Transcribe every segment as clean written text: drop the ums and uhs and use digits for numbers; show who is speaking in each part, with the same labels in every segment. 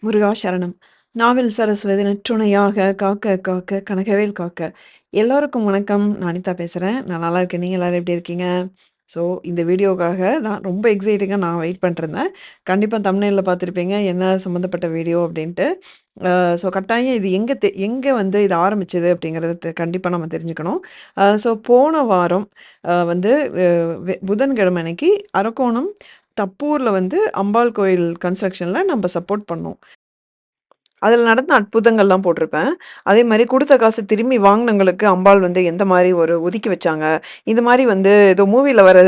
Speaker 1: முருகா சரணம். நாவில் சரஸ்வதி நற்றுணையாக காக்க காக்க கனகவேல் காக்க. எல்லோருக்கும் வணக்கம். நான் அனிதா பேசுறேன். நான் நல்லா இருக்கேன். நீங்க எல்லாரும் எப்படி இருக்கீங்க? ஸோ இந்த வீடியோக்காக நான் ரொம்ப எக்ஸைட்டிங்கா நான் வெயிட் பண்ணிட்டுருந்தேன். கண்டிப்பா தம்ப்நெயில்ல பார்த்துருப்பீங்க. என்ன சம்மந்தப்பட்ட வீடியோ அப்படின்ட்டு. ஸோ கட்டாயம் இது எங்க வந்து இது ஆரம்பிச்சது அப்படிங்கிறத கண்டிப்பா நம்ம தெரிஞ்சுக்கணும். ஸோ போன வாரம் வந்து அ புதன்கிழமை அன்னைக்கு அரக்கோணம் தப்பூர்ல வந்து அம்பாள் கோயில் கன்ஸ்ட்ரக்ஷன்ல நம்ப சப்போர்ட் பண்ணோம். அதில நடந்த அற்புதங்கள்லாம் போட்டிருப்பேன். அதேமாரி குடுத்த காசு திரும்பி வாங்குனவங்களுக்கு அம்பாள் வந்து எந்த மாரி ஒரு ஒதுக்கி வச்சாங்க. இது மாரி வந்து ஏதோ மூவில வர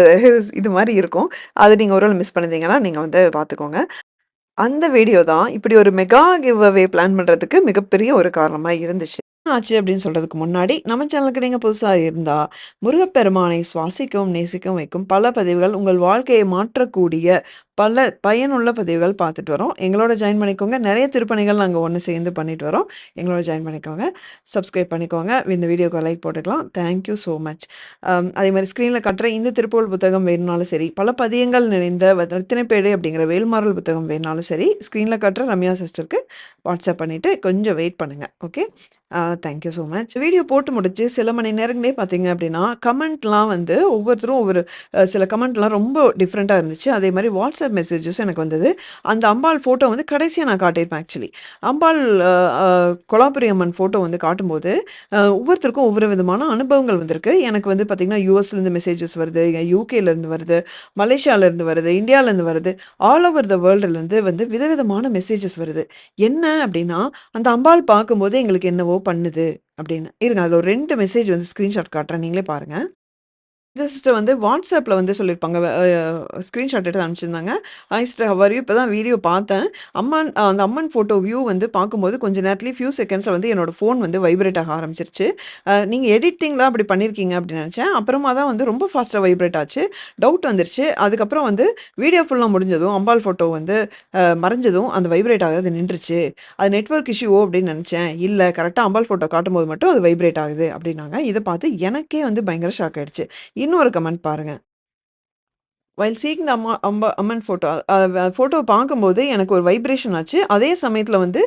Speaker 1: இது மாரி இருக்கும். அது நீங்க ஒரு வேள மிஸ் பண்ணியிருந்தீங்கன்னா, நீங்க வந்து பார்த்துக்கோங்க. அந்த வீடியோ தான் இப்படி ஒரு மெகா கிவ் அவே பிளான் பண்றதுக்கு மிகப்பெரிய ஒரு காரணமா இருந்துச்சு. என்ன ஆச்சு அப்படின்னு சொல்றதுக்கு முன்னாடி, நம்ம சேனலுக்கு நீங்க புதுசா இருந்தா, முருகப்பெருமானை சுவாசிக்கவும், நேசிக்கவும் வைக்கும் பல பதிவுகள் உங்கள் வாழ்க்கையை மாற்றக்கூடிய பல பயனுள்ள பதிவுகள் பார்த்துட்டு வரோம். எங்களோட ஜாயின் பண்ணிக்கோங்க. நெறைய திருப்பணிகள் நாங்க ஒண்ணு சேர்ந்து பண்ணிட்டு வரோம். எங்களோட ஜாயின் பண்ணிக்கோங்க. சப்ஸ்கிரைப் பண்ணிக்கோங்க. இந்த வீடியோக்கு லைக் போட்டுக்கலாம். Thank you so much. அதேமாரி ஸ்க்ரீன்ல காட்டுற இந்த திருப்புகழ் புத்தகம் வேணும்னாலும் சரி, பல பதியங்கள் நிறைந்த ரத்தினப்பேழை அப்படிங்கிற வேல்மாறல் புத்தகம் வேணும்னாலும் சரி, ஸ்க்ரீன்ல காட்டுற ரம்யா சிஸ்டருக்கு வாட்ஸ்அப் பண்ணிட்டு கொஞ்சம் வெயிட் பண்ணுங்க. Okay. Thank you so much. Video போட்டு முடிச்சு சில மணி நேரங்களே பார்த்தீங்க அப்படின்னா, கமெண்ட்லாம் வந்து ஒவ்வொருத்தரும் ஒவ்வொரு சில கமெண்ட்லாம் ரொம்ப டிஃப்ரெண்ட்டா இருந்துச்சு. அதேமாரி வாட்ஸ்அப் மெசேஜஸும் எனக்கு வந்தது. அந்த அம்பாள் ஃபோட்டோ வந்து கடைசியா நான் காட்டியிருப்பேன் ஆக்சுவலி. அம்பாள் அ அ கொலாப்புரி அம்மன் ஃபோட்டோ வந்து காட்டும்போது, ஒவ்வொருத்தருக்கும் ஒவ்வொரு விதமான அனுபவங்கள் வந்திருக்கு. எனக்கு வந்து பார்த்தீங்கன்னா, யுஎஸ்லேருந்து மெசேஜஸ் வருது, யுகேலேருந்து வருது, மலேசியாலேருந்து வருது, இந்தியாலேருந்து வருது. ஆல் ஓவர் த வேர்ல்டுலேருந்து வந்து விதவிதமான மெசேஜஸ் வருது. என்ன அப்டின்னா, அந்த அம்பாள் பார்க்கும்போது எங்களுக்கு என்னவோ பண்ணுது அப்படின்னு. இருங்க அதில ஒரு 2 மெசேஜ் வந்து ஸ்கிரீன்ஷாட் காட்டுறேன். நீங்களே பாருங்க. இந்த சிஸ்டர் வந்து வாட்ஸ்அப்ல வந்து சொல்லியிருப்பாங்க. ஸ்க்ரீன்ஷாட் எடுத்து அனுப்பிச்சிருந்தாங்க. Hi sister how are you? இப்ப தான் வீடியோ பார்த்தேன். அந்த அம்மன் ஃபோட்டோ வியூ வந்து பார்க்கும்போது கொஞ்ச நேரத்திலேயே ஃபியூ செகண்ட்ஸ்ல வந்து என்னோட ஃபோன் வந்து வைப்ரேட் ஆக ஆரம்பிச்சுருச்சு. நீங்க எடிட்டிங்லாம் அப்படி பண்ணியிருக்கீங்க அப்படின்னு நெனச்சேன். அப்புறமா தான் வந்து ரொம்ப ஃபாஸ்ட்டா வைப்ரேட் ஆச்சு. டவுட் வந்துருச்சு. அதுக்கப்புறம் வந்து வீடியோ ஃபுல்லா முடிஞ்சதும், அம்பாள் ஃபோட்டோ வந்து மறைஞ்சதும் அந்த வைப்ரேட் ஆகுறது நின்றுச்சு. அது நெட்வொர்க் இஷ்யூவோ அப்படின்னு நெனச்சேன். இல்ல கரெக்ட்டா அம்பாள் ஃபோட்டோ காட்டும்போது மட்டும் அது வைப்ரேட் ஆகுது அப்படின்னாங்க. இத பார்த்து எனக்கே வந்து பயங்கர ஷாக் ஆயிடுச்சு. இன்னொரு கமெண்ட் பாருங்க. While seeing the Amman photo ஃபோட்டோவ பார்க்கும்போது எனக்கு ஒரு வைப்ரேஷன் ஆச்சு. அதே சமயத்தில வந்து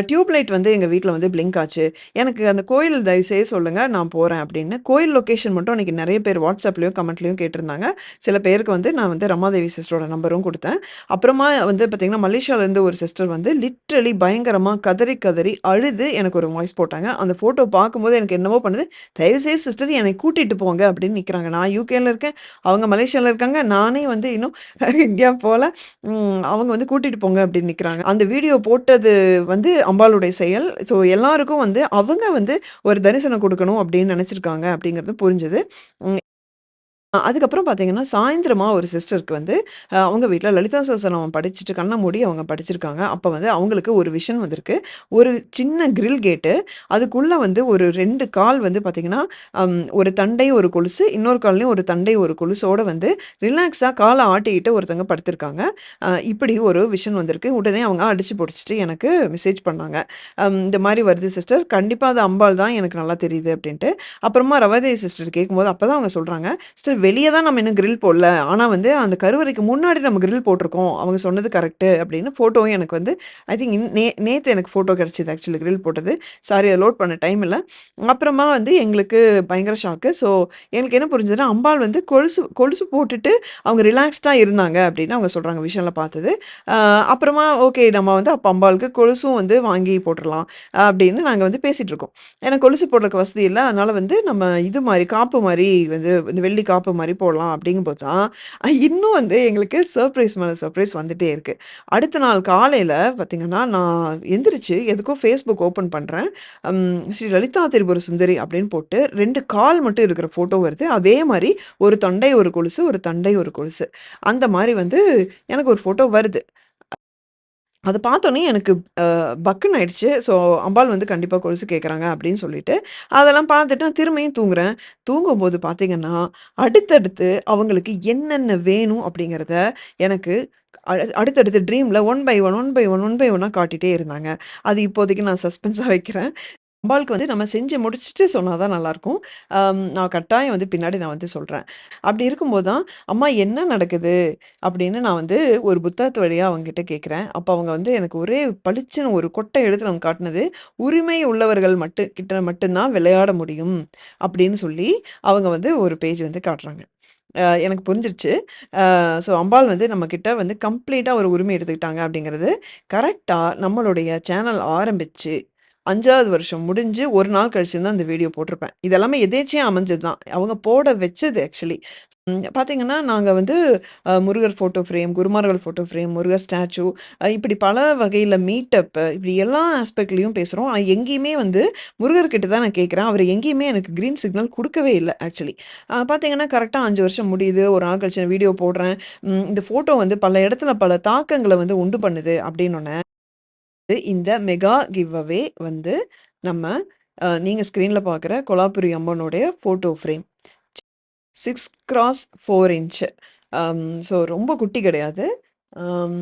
Speaker 1: டியூப் லைட் வந்து எங்க வீட்ல வந்து பிளிங்க் ஆச்சு. எனக்கு அந்த கோயில் தயவு செய்து சொல்லுங்க, நான் போறேன் அப்படின்னு. கோயில் லொகேஷன் மட்டும் அன்னைக்கு நெறைய பேர் வாட்ஸ்அப்லயும், கமெண்ட்லயும் கேட்டிருந்தாங்க. சில பேருக்கு வந்து நான் வந்து ரமாதேவி சிஸ்டரோட நம்பரும் குடுத்தேன். அப்புறமா வந்து பார்த்தீங்கன்னா, மலேசியாலேருந்து ஒரு சிஸ்டர் வந்து லிட்டரலி பயங்கரமா கதறி கதறி அழுது எனக்கு ஒரு வாய்ஸ் போட்டாங்க. அந்த ஃபோட்டோ பார்க்கும்போது எனக்கு என்னவோ பண்ணுது. "தயவுசெய்து சிஸ்டர் என்னை கூட்டிட்டு போங்க" அப்படின்னு நிக்கிறாங்க. நான் யுகேல இருக்கேன். அவங்க மலேசியால இருக்காங்க. நானே வந்து இன்னும் இந்தியா போல. அவங்க வந்து கூட்டிட்டு போங்க அப்படின்னு நிக்கிறாங்க. அந்த வீடியோ போட்டது வந்து அம்பாளுடைய செயல். ஸோ எல்லாருக்கும் வந்து அவங்க வந்து ஒரு தரிசனம் குடுக்கணும் அப்படின்னு நெனச்சிருக்காங்க அப்படிங்கிறது புரிஞ்சது. ம். அதுக்கப்புறம் பார்த்தீங்கன்னா, சாயந்திரமா ஒரு சிஸ்டருக்கு வந்து அவங்க வீட்ல லலிதா சஹஸ்ரநாமம் படிச்சுட்டு கண்ண மூடி அவங்க படிச்சிருக்காங்க. அப்ப வந்து அவங்களுக்கு ஒரு விஷன் வந்திருக்கு. ஒரு சின்ன கிரில் கேட்டு, அதுக்குள்ள வந்து ஒரு 2 கால் வந்து பார்த்தீங்கன்னா, ஒரு தண்டை, ஒரு கொலுசு, இன்னொரு கால்லயும் ஒரு தண்டை, ஒரு கொலுசோட வந்து ரிலாக்ஸா கால ஆட்டிக்கிட்டு ஒருத்தங்க படுத்திருக்காங்க. இப்படி ஒரு விஷன் வந்திருக்கு. உடனே அவங்க அடிச்சு புடிச்சுட்டு எனக்கு மெசேஜ் பண்ணாங்க. இந்த மாரி வருது சிஸ்டர். கண்டிப்பா அது அம்பாள் தான் எனக்கு நல்லா தெரியுது அப்படின்ட்டு. அப்புறமா ரவாதேவி சிஸ்டர் கேட்கும்போது அப்பதான் அவங்க சொல்றாங்க, சிஸ்டர் வெளிய தான் நம்ம இன்னும் கிரில் போடல. ஆனா வந்து அந்த கருவறைக்கு முன்னாடி நம்ம கிரில் போட்டுருக்கோம். அவங்க சொன்னது கரெக்ட்டு அப்படின்னு ஃபோட்டோவும் எனக்கு வந்து ஐ திங்க் நேத்து எனக்கு ஃபோட்டோ கிடைச்சது ஆக்சுவலி கிரில் போட்டது. சாரி அத லோட் பண்ண டைம் இல்ல. அப்புறமா வந்து எங்களுக்கு பயங்கர ஷாக்கு. ஸோ எங்களுக்கு என்ன புரிஞ்சதுன்னா, அம்பாள் வந்து கொலுசு கொலுசு போட்டுட்டு அவங்க ரிலாக்ஸ்டா இருந்தாங்க அப்படின்னு அவங்க சொல்றாங்க விஷன்ல பார்த்தது. அ அப்புறமா ஓகே நம்ம வந்து அப்ப அம்பாளுக்கு கொலுசும் வந்து வாங்கி போட்டுறலாம் அப்படின்னு நாங்க வந்து பேசிட்டு இருக்கோம். ஏன்னா கொலுசு போடுறதுக்கு வசதி இல்ல. அதனால வந்து நம்ம இது மாரி காப்பு மாரி வந்து இந்த வெள்ளி காப்பு மாரி போடலாம் அப்படிங்கும்போது தான், இன்னும் வந்து எங்களுக்கு சர்ப்ரைஸ் மேல சர்ப்ரைஸ் வந்துட்டே இருக்கு. அடுத்த நாள் காலையில பார்த்தீங்கன்னா, நான் எந்திரிச்சு எதுக்கோ Facebook ஓப்பன் பண்றேன். ஸ்ரீ லலிதா திரிபுர சுந்தரி அப்படின்னு போட்டு 2 கால் மட்டும் இருக்கிற ஃபோட்டோ வருது. அதே மாரி ஒரு தொண்டை, ஒரு கொலுசு, ஒரு தண்டை, ஒரு கொலுசு. அந்த மாரி வந்து எனக்கு ஒரு ஃபோட்டோ வருது. அத பார்த்தோனே எனக்கு பக்குன்னு ஆயிடுச்சு. ஸோ அம்பாள் வந்து கண்டிப்பா கொலுசு கேட்குறாங்க அப்படின்னு சொல்லிட்டு, அதெல்லாம் பார்த்துட்டு நான் திரும்பியும் தூங்குறேன். தூங்கும்போது பார்த்தீங்கன்னா, அடுத்தடுத்து அவங்களுக்கு என்னென்ன வேணும் அப்படிங்கிறத எனக்கு அடுத்தடுத்து ட்ரீம்ல one by one, one by one, one by ஒன்னா காட்டிட்டே இருந்தாங்க. அது இப்போதைக்கு நான் சஸ்பென்ஸா வைக்கிறேன். அம்பாளுக்கு வந்து நம்ம செஞ்சு முடிச்சுட்டு சொன்னா தான் நல்லாயிருக்கும். நான் கட்டாயம் வந்து பின்னாடி நான் வந்து சொல்றேன். அப்படி இருக்கும்போது தான், "அம்மா என்ன நடக்குது?" அப்படின்னு நான் வந்து ஒரு புத்தகத்து வழியா அவங்ககிட்ட கேட்கிறேன். அப்ப அவங்க வந்து எனக்கு ஒரே பளிச்சுன்னு ஒரு கொட்டை எழுத்துல அவங்க காட்டுனது, "உரிமை உள்ளவர்கள் கிட்ட மட்டும் தான் விளையாட முடியும்." அப்படின்னு சொல்லி அவங்க வந்து ஒரு பேஜ் வந்து காட்டுறாங்க. எனக்கு புரிஞ்சிருச்சு. ஸோ அம்பாள் வந்து நம்மகிட்ட வந்து கம்ப்ளீட்டா ஒரு உரிமை எடுத்துக்கிட்டாங்க அப்படிங்கிறது, கரெக்ட்டா நம்மளுடைய சேனல் ஆரம்பிச்சு 5வது வருஷம் முடிஞ்சு 1 நாள் கழிச்சு தான் இந்த வீடியோ போட்டிருப்பேன். இது எல்லாமே எதேர்ச்சையா அமைஞ்சது தான். அவங்க போட வச்சது ஆக்சுவலி. பார்த்தீங்கன்னா, நாங்க வந்து முருகர் ஃபோட்டோ ஃப்ரேம், குருமார்கள் ஃபோட்டோ ஃப்ரேம், முருகர் ஸ்டாச்சு இப்படி பல வகையில மீட்டப் இப்படி எல்லா ஆஸ்பெக்ட்லயும் பேசுறோம். ஆனா எங்கேயுமே வந்து முருகர் கிட்ட தான் நான் கேட்கிறேன். அவர் எங்கேயுமே எனக்கு கிரீன் சிக்னல் குடுக்கவே இல்ல ஆக்சுவலி. பார்த்தீங்கன்னா, கரெக்ட்டா 5 வருஷம் முடியுது. ஒரு நாள் கழிச்சு நான் வீடியோ போடுறேன். இந்த ஃபோட்டோ வந்து பல இடத்துல பல தாக்கங்கள வந்து உண்டு பண்ணுது அப்படின்னோன, இந்த மெகா கிவ் அவே வந்து நம்ம நீங்க ஸ்க்ரீன்ல பார்க்குற கொலாப்புரி அம்மனுடைய photo frame. 6x4 inch. So ரொம்ப குட்டி கிடையாது. அம்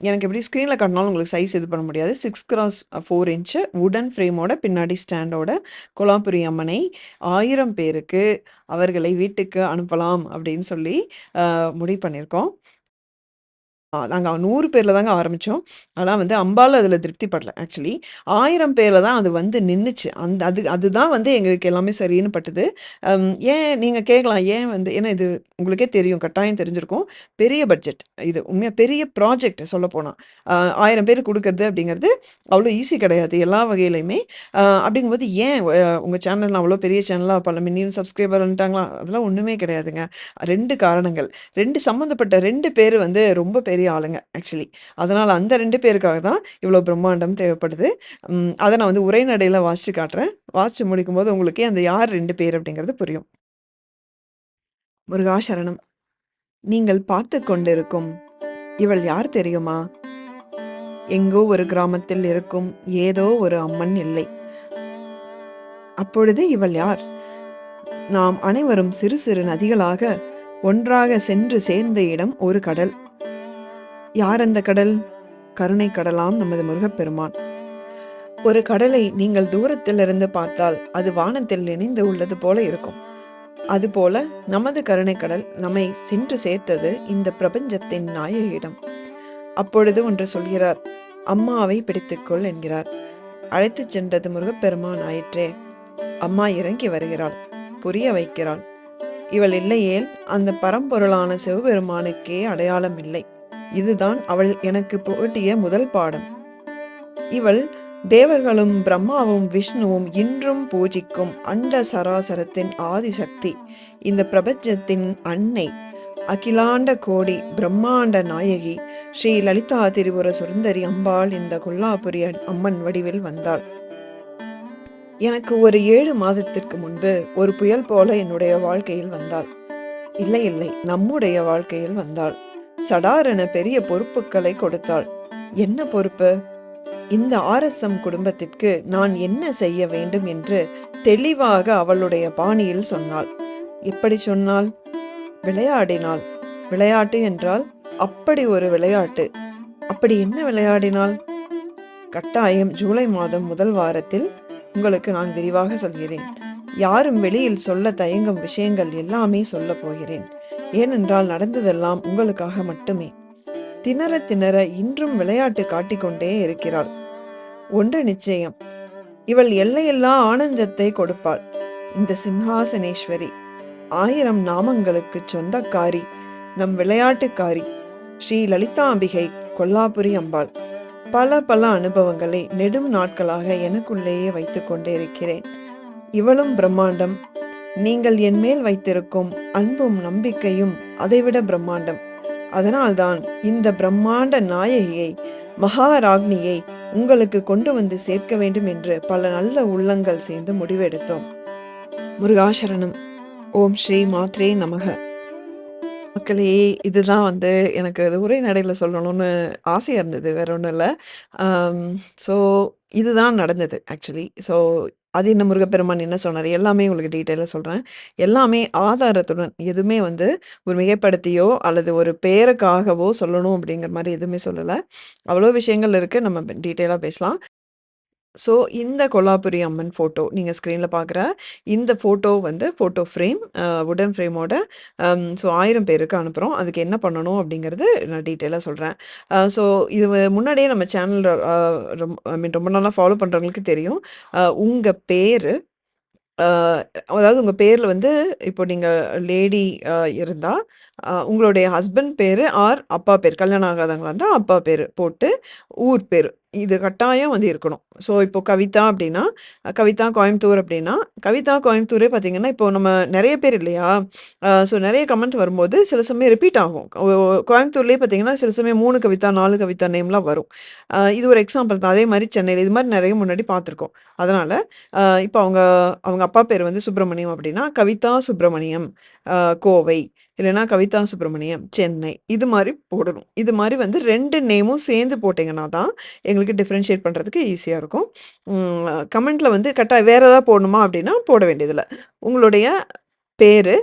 Speaker 1: எனக்கு எப்படி ஸ்க்ரீன்ல காட்டினாலும் உங்களுக்கு சைஸ் இது பண்ண முடியாது. 6x4 இன்ச் வுடன் ஃப்ரேமோட பின்னாடி ஸ்டாண்டோட கொலாப்புரி அம்மனை 1000 பேருக்கு அவர்களை வீட்டுக்கு அனுப்பலாம் அப்படின்னு சொல்லி முடிவு பண்ணியிருக்கோம். நாங்க 100 பேர்ல தாங்க ஆரம்பிச்சோம். ஆனா வந்து அம்பாள் அதுல திருப்தி படல ஆக்சுவலி. 1000 பேர்ல தான் அது வந்து நின்னுச்சு. அதுதான் வந்து எங்களுக்கு எல்லாமே சரின்னு பட்டுது. ஏன் நீங்க கேட்கலாம், ஏன் வந்து ஏன்னா இது உங்களுக்கே தெரியும், கட்டாயம் தெரிஞ்சிருக்கும். பெரிய பட்ஜெட். இது உண்மையா பெரிய ப்ராஜெக்ட் சொல்லப்போனா. 1000 பேருக்கு குடுக்குறது அப்படிங்கிறது அவ்வளோ ஈஸி கிடையாது எல்லா வகையிலயுமே. அப்படிங்கும்போது ஏன் உங்க சேனல் அவ்வளோ பெரிய சேனலா பல மில்லியன் சப்ஸ்கிரைபர் வந்துட்டாங்களா? அதெல்லாம் ஒண்ணுமே கிடையாதுங்க. 2 காரணங்கள். 2 சம்மந்தப்பட்ட 2 பேரு வந்து ரொம்ப பெரிய ஆளுங்க ஆக்சுவலி. அதனால அந்த 2 பேருக்காக தான் இவ்ளோ பிரம்மாண்டம் தேவைப்படுது. அத நான் வந்து உரைநடையில வாசிச்சு காட்டுறேன். வாசிச்சு முடிக்கும்போது உங்களுக்கே அந்த யார் 2 பேர் அப்படிங்கிறது புரியும். முருகா சரணம். நீங்கள் பார்த்துக் கொண்டிருக்கும் இவள் யார் தெரியுமா? எங்கோ ஒரு கிராமத்தில் இருக்கும் ஏதோ ஒரு அம்மன் இல்லை. அப்பொழுது இவள் யார்? நாம் அனைவரும் சிறு சிறு நதிகளாக ஒன்றாக சென்று சேர்ந்த இடம் ஒரு கடல். யார் அந்த கடல்? கருணை கடலாம் நமது முருகப்பெருமான். ஒரு கடலை நீங்கள் தூரத்திலிருந்து பார்த்தால் அது வானத்தில் இணைந்து உள்ளது போல இருக்கும். அதுபோல நமது கருணைக்கடல் நம்மை சென்று சேர்த்தது இந்த பிரபஞ்சத்தின் நாயகியிடம். அப்பொழுது ஒன்று சொல்கிறார், அம்மாவை பிடித்துக்கொள் என்கிறார். அழைத்துச் சென்றது முருகப்பெருமான் ஆயிற்றே. அம்மா இறங்கி வருகிறாள், புரிய வைக்கிறாள். இவள் இல்லையேல் அந்த பரம்பொருளான சிவபெருமானுக்கே அடையாளம் இல்லை. இதுதான் அவள் எனக்கு புகட்டிய முதல் பாடம். இவள் தேவர்களும் பிரம்மாவும் விஷ்ணுவும் இன்றும் பூஜிக்கும் அண்ட சராசரத்தின் ஆதிசக்தி, இந்த பிரபஞ்சத்தின் அன்னை, அகிலாண்ட கோடி பிரம்மாண்ட நாயகி ஸ்ரீ லலிதா திரிபுர சுந்தரி அம்பாள் இந்த கொல்லாபுரி அம்மன் வடிவில் வந்தாள். எனக்கு ஒரு 7 மாதத்திற்கு முன்பு ஒரு புயல் போல என்னுடைய வாழ்க்கையில் வந்தாள். இல்லை இல்லை, நம்முடைய வாழ்க்கையில் வந்தாள். சடாரென பெரிய பொறுப்புகளை கொடுத்தாள். என்ன பொறுப்பு? இந்த ஆர்எஸ்எம் குடும்பத்திற்கு நான் என்ன செய்ய வேண்டும் என்று தெளிவாக அவளுடைய பாணியில் சொன்னாள். எப்படி சொன்னாள்? விளையாடினாள். விளையாட்டு என்றால் அப்படி ஒரு விளையாட்டு. அப்படி என்ன விளையாடினாள்? கட்டாயம் ஜூலை மாதம் முதல் வாரத்தில் உங்களுக்கு நான் விரிவாக சொல்கிறேன். யாரும் வெளியில் சொல்ல தயங்கும் விஷயங்கள் எல்லாமே சொல்ல போகிறேன். ஏனென்றால் நடந்ததெல்லாம் உங்களுக்காக மட்டுமே. திணற திணற இன்றும் விளையாட்டு காட்டிக்கொண்டே இருக்கிறாள். ஒன்று நிச்சயம், இவள் எல்லையில்லா ஆனந்தத்தை கொடுப்பாள். இந்த சிம்ஹாசனேஸ்வரி 1000 நாமங்களுக்குச் சொந்தக்காரி, நம் விளையாட்டுக்காரி, ஸ்ரீ லலிதாம்பிகை கொல்லாபுரி அம்பாள். பல பல அனுபவங்களை நெடும் நாட்களாக எனக்குள்ளேயே வைத்துக் கொண்டே இருக்கிறேன். இவளும் பிரம்மாண்டம். நீங்கள் என் மேல் வைத்திருக்கும் அன்பும் நம்பிக்கையும் அதைவிட பிரம்மாண்டம். அதனால்தான் இந்த பிரம்மாண்ட நாயகியை, மகாராக்னியை உங்களுக்கு கொண்டு வந்து சேர்க்க வேண்டும் என்று பல நல்ல உள்ளங்கள் சேர்ந்து முடிவெடுத்தோம். முருகாசரணம். ஓம் ஸ்ரீ மாத்ரே நமக. மக்களே, இதுதான் வந்து எனக்கு அது உரைநடையில சொல்லணும்னு ஆசையா இருந்தது. வேற ஒண்ணும் இல்ல. ஸோ இதுதான் நடந்தது ஆக்சுவலி. ஸோ அது என்ன முருகப்பெருமான் என்ன சொன்னாரு? எல்லாமே உங்களுக்கு டீட்டெயிலா சொல்றேன். எல்லாமே ஆதாரத்துடன், எதுவுமே வந்து ஒரு மிகைப்படுத்தியோ அல்லது ஒரு பேருக்காகவோ சொல்லணும் அப்படிங்கிற மாரி எதுவுமே சொல்லல. அவ்வளோ விஷயங்கள் இருக்கு. நம்ம டீட்டெயிலா பேசலாம். ஸோ இந்த கொல்லாபுரி அம்மன் ஃபோட்டோ நீங்க ஸ்க்ரீன்ல பார்க்குற இந்த ஃபோட்டோ வந்து ஃபோட்டோ ஃப்ரேம் வுடன் ஃப்ரேமோட ஸோ 1000 பேருக்கு அனுப்புறோம். அதுக்கு என்ன பண்ணணும் அப்படிங்கிறது நான் டீட்டெயிலா சொல்றேன். ஸோ இது முன்னாடியே நம்ம சேனல் ஐ மீன் ரொம்ப நாளா ஃபாலோ பண்றவங்களுக்கு தெரியும். உங்க பேரு அ அதாவது உங்க பேர்ல வந்து இப்போ நீங்க லேடி இருந்தா, உங்களுடைய ஹஸ்பண்ட் பேரு ஆர் அப்பா பேர் கல்யாணம் ஆகாதவங்களா இருந்தா அப்பா பேரு போட்டு, ஊர் பேரு. இது கட்டாயம் வந்து இருக்கணும். ஸோ இப்போ கவிதா அப்டின்னா, கவிதா கோயம்புத்தூர் அப்டின்னா, கவிதா கோயம்புத்தூரே பார்த்தீங்கன்னா, இப்போ நம்ம நெறைய பேர் இல்லையா? ஸோ நெறைய கமெண்ட் வரும்போது சில சமயம் ரிப்பீட் ஆகும். கோயம்புத்தூர்லயே பார்த்தீங்கன்னா, சில சமயம் 3 கவிதா, 4 கவிதா நேம்லாம் வரும். இது ஒரு எக்ஸாம்பிள் தான். அதே மாரி சென்னையில இது மாரி நெறைய முன்னாடி பார்த்துருக்கோம். அதனால இப்ப அவங்க அவங்க அப்பா பேரு வந்து சுப்பிரமணியம் அப்டின்னா, கவிதா சுப்பிரமணியம் கோவை. இல்லன்னா கவிதா சுப்பிரமணியம் சென்னை. இது மாரி போடணும். இது மாரி வந்து 2 நேமும் சேர்ந்து போட்டீங்கன்னா தான், எங்களுக்கு டிஃபரன்ஷியேட் பண்றதுக்கு ஈஸியா இருக்கும். கமெண்ட்ல வந்து வேற ஏதாவது போடணுமா அப்டின்னா, போட வேண்டியதில்ல. உங்களுடைய பேரு,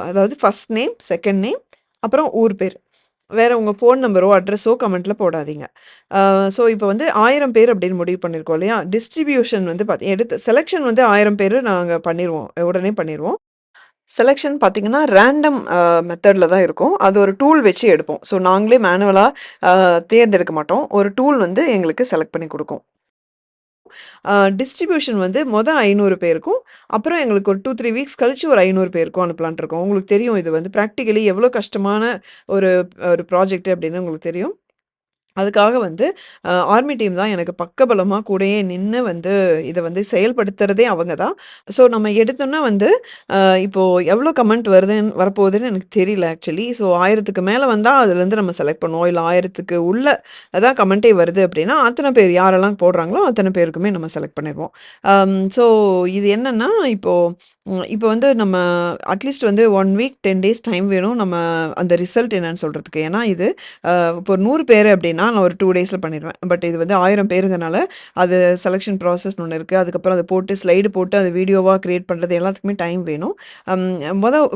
Speaker 1: அதாவது ஃபர்ஸ்ட் நேம், செகண்ட் நேம், அப்புறம் ஊர் பேர். வேற உங்க ஃபோன் நம்பரோ, அட்ரஸோ கமெண்ட்ல போடாதீங்க. ஸோ இப்போ வந்து 1000 பேர் அப்படின்னு முடிவு பண்ணியிருக்கோம் இல்லையா? டிஸ்ட்ரிபியூஷன் வந்து எடுத்து செலக்ஷன் வந்து 1000 பேரு நாங்க பண்ணிருவோம். உடனே பண்ணிருவோம். செலக்ஷன் பார்த்தீங்கன்னா, ரேண்டம் மெத்தட்ல தான் இருக்கும். அது ஒரு டூல் வச்சு எடுப்போம். ஸோ நாங்களே மேனுவலா அ தேர்ந்தெடுக்க மாட்டோம். ஒரு டூல் வந்து எங்களுக்கு செலக்ட் பண்ணி குடுக்கும். டிஸ்ட்ரிபியூஷன் வந்து 500 பேருக்கும், அப்புறம் எங்களுக்கு ஒரு 2, 3 வீக்ஸ் கழிச்சு ஒரு 500 பேருக்கும் அனுப்பலான்ட்டு இருக்கோம். உங்களுக்கு தெரியும் இது வந்து பிராக்டிகலி எவ்வளோ கஷ்டமான ஒரு ஒரு ப்ராஜெக்ட் அப்படின்னு உங்களுக்கு தெரியும். அதுக்காக வந்து ஆர்மி டீம் தான் எனக்கு பக்கபலமா கூடயே நின்னு வந்து இத வந்து செயல்படுத்துறதே அவங்க தான். ஸோ நம்ம எடுத்தோனே வந்து இப்போ எவ்வளோ கமெண்ட் வரப்போகுதுன்னு எனக்கு தெரியல ஆக்சுவலி. ஸோ 1000க்கு மேல வந்தா அதுலேருந்து நம்ம செலக்ட் பண்ணுவோம். இல்ல 1000க்கு உள்ள அதான் கமெண்ட்டே வருது அப்படின்னா, அத்தன பேர் யாரெல்லாம் போடுறாங்களோ அத்தன பேருக்குமே நம்ம செலக்ட் பண்ணிருவோம். ஸோ இது என்னன்னா, இப்போ வந்து நம்ம அட்லீஸ்ட் வந்து 1 வீக் 10 டேஸ் டைம் வேணும். நம்ம அந்த ரிசல்ட் என்னன்னு சொல்றதுக்கு. ஏன்னா இது இப்போ ஒரு 100 பேரு அப்டின்னா, நான் ஒரு 2 டேஸ்ல பண்ணிருவேன். பட் இது வந்து 1000 பேருங்கனால, அது செலக்ஷன் ப்ராசஸ்ன்னு ஒண்ணு இருக்கு. அதுக்கப்புறம் அத போட்டு ஸ்லைடு போட்டு அத வீடியோவா கிரியேட் பண்றது எல்லாத்துக்குமே டைம் வேணும். அம்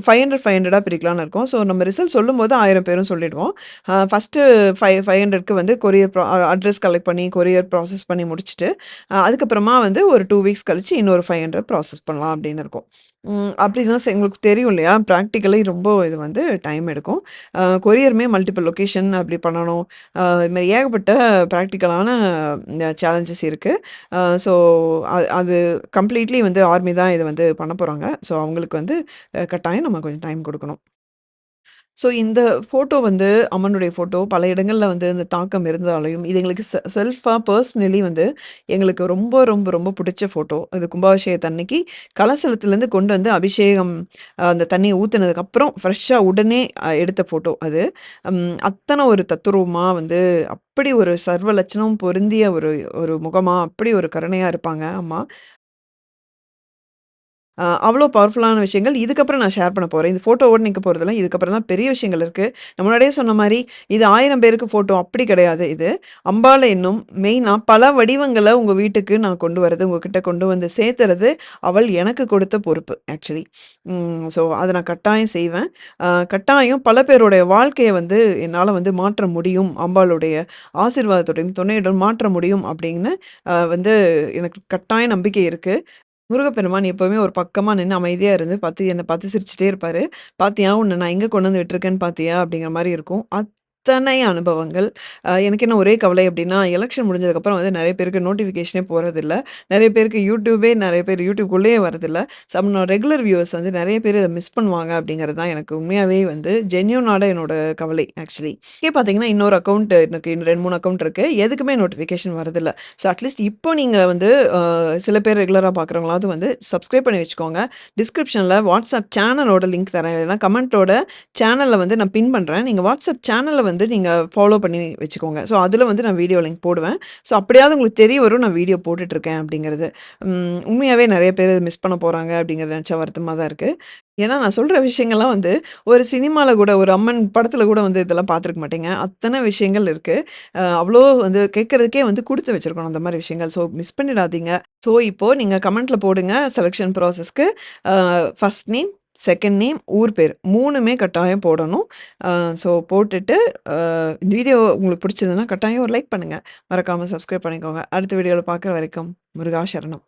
Speaker 1: 500, 500ஆ பிரிக்கலான்னு இருக்கோம். ஸோ நம்ம ரிசல்ட் சொல்லும்போது 1000 பேரும் சொல்லிடுவோம். ஃபர்ஸ்ட்டு 500க்கு வந்து கொரியர் அட்ரஸ் கலெக்ட் பண்ணி, கொரியர் ப்ராசஸ் பண்ணி முடிச்சுட்டு, அதுக்கப்புறமா வந்து ஒரு 2 வீக்ஸ் கழிச்சு இன்னொரு 500 ப்ராசஸ் பண்ணலாம் அப்டின்னு இருக்கோம். அப்படிதான் எங்களுக்கு தெரியும் இல்லையா? பிராக்டிகலி ரொம்ப இது வந்து டைம் எடுக்கும். கொரியருமே மல்டிபிள் லொகேஷன் அப்படி பண்ணணும். இது மாரி ஏகப்பட்ட பிராக்டிகலான சேலஞ்சஸ் இருக்கு. ஸோ அது கம்ப்ளீட்லி வந்து ஆர்மி தான் இத வந்து பண்ண போறாங்க. ஸோ அவங்களுக்கு வந்து கட்டாயம் நம்ம கொஞ்சம் டைம் குடுக்கணும். ஸோ இந்த ஃபோட்டோ வந்து அம்மனுடைய ஃபோட்டோ பல இடங்கள்ல வந்து இந்த தாக்கம் இருந்தாலும், இது எங்களுக்கு செல்ஃபா பர்சனலி வந்து எங்களுக்கு ரொம்ப, ரொம்ப, ரொம்ப புடிச்ச ஃபோட்டோ. இது கும்பாபிஷேகத்தன்னைக்கு கலசலத்துலேருந்து கொண்டு வந்து அபிஷேகம் அந்த தண்ணிய ஊத்துனதுக்கப்புறம் ஃப்ரெஷ்ஷா உடனே எடுத்த ஃபோட்டோ அது. அத்தன ஒரு தத்துரூவமா வந்து அப்படி ஒரு சர்வ லட்சணம் பொருந்திய ஒரு ஒரு முகமா, அப்படி ஒரு கருணையா இருப்பாங்க அம்மா. அவ்ளோ பவர்ஃபுல்லான விஷயங்கள் இதுக்கப்புறம் நான் ஷேர் பண்ண போறேன். இந்த ஃபோட்டோவோட நிக்க போறதில்ல. இதுக்கப்புறம் தான் பெரிய விஷயங்கள் இருக்கு. நான் முன்னாடியே சொன்ன மாரி, இது 1000 பேருக்கு ஃபோட்டோ அப்படி கிடையாது இது. அம்பாள இன்னும் மெயினா பல வடிவங்கள உங்க வீட்டுக்கு நான் கொண்டு வரது, உங்ககிட்ட கொண்டு வந்து சேர்த்துறது, அவள் எனக்கு கொடுத்த பொறுப்பு ஆக்சுவலி. ஸோ அத நான் கட்டாயம் செய்வேன். கட்டாயம் பல பேருடைய வாழ்க்கைய வந்து என்னால வந்து மாற்ற முடியும். அம்பாளுடைய ஆசீர்வாதத்தோடையும், துணையுடன் மாற்ற முடியும் அப்படின்னு வந்து எனக்கு கட்டாய நம்பிக்கை இருக்கு. முருகப்பெருமான் எப்பவுமே ஒரு பக்கமா நின்னு அமைதியா இருந்து என்ன பார்த்து சிரிச்சுட்டே இருப்பாரு. "பாத்தியா உன்ன நான் எங்க கொண்டு வந்து விட்டுருக்கேன்னு பாத்தியா?" அப்படிங்கிற மாரி இருக்கும். அத்தனை அனுபவங்கள். எனக்கு என்ன ஒரே கவலை அப்படின்னா, எலக்ஷன் முடிஞ்சதுக்கப்புறம் வந்து நெறைய பேருக்கு நோட்டிஃபிகேஷனே போறதில்ல. நெறைய பேர் யூடியூப்குள்ளேயே வரதில்ல. நம்மளோட ரெகுலர் வியூவர்ஸ் வந்து நெறைய பேர் இத மிஸ் பண்ணுவாங்க அப்படிங்கிறது தான் எனக்கு உண்மையாவே வந்து ஜென்யூனான என்னோட கவலை ஆக்சுவலி. இங்கே பார்த்தீங்கன்னா, இன்னொரு அக்கவுண்ட் எனக்கு இன்னும் 2, 3 அக்கவுண்ட் இருக்கு. எதுக்குமே நோட்டிஃபிகேஷன் வரதில்ல. ஸோ அட்லீஸ்ட் இப்போ நீங்க வந்து சில பேர் ரெகுலரா பார்க்குறவங்களாவது வந்து சப்ஸ்கிரைப் பண்ணி வச்சுக்கோங்க. டிஸ்கிரிப்ஷன்ல வாட்ஸ்அப் சேனலோட லிங்க் தரேன். இல்லைன்னா கமெண்ட்டோட சேனல்ல வந்து நான் பின் பண்றேன். நீங்க வாட்ஸ்அப் சேனல்ல வந்து நீங்க ஃபாலோ பண்ணி வச்சுக்கோங்க. ஸோ அதில வந்து நான் வீடியோ லிங்க் போடுவேன். ஸோ அப்படியாவது உங்களுக்கு தெரிய வரும் நான் வீடியோ போட்டுட்ருக்கேன் அப்படிங்கிறது. உண்மையாவே நெறைய பேர் மிஸ் பண்ண போறாங்க அப்படிங்கிறத நெனச்சா வருத்தமா தான் இருக்கு. ஏன்னா நான் சொல்ற விஷயங்கள்லாம் வந்து ஒரு சினிமால கூட ஒரு அம்மன் படத்துல கூட வந்து இதெல்லாம் பார்த்துருக்க மாட்டீங்க. அத்தன விஷயங்கள் இருக்கு. அவ்ளோ வந்து கேட்கறதுக்கே வந்து குடுத்து வச்சிருக்கணும் அந்த மாரி விஷயங்கள். ஸோ மிஸ் பண்ணிடாதீங்க. ஸோ இப்போ நீங்க கமெண்ட்ல போடுங்க செலக்ஷன் ப்ராசஸ்க்கு. ஃபர்ஸ்ட் நேம், செகண்ட் நேம், ஊர் பேர் 3மே கட்டாயம் போடணும். ஸோ போட்டுட்டு இந்த வீடியோ உங்களுக்கு பிடிச்சதுன்னா கட்டாயம் ஒரு லைக் பண்ணுங்க. மறக்காம சப்ஸ்கிரைப் பண்ணிக்கோங்க. அடுத்த வீடியோல பார்க்குற வரைக்கும் முருகா சரணம்.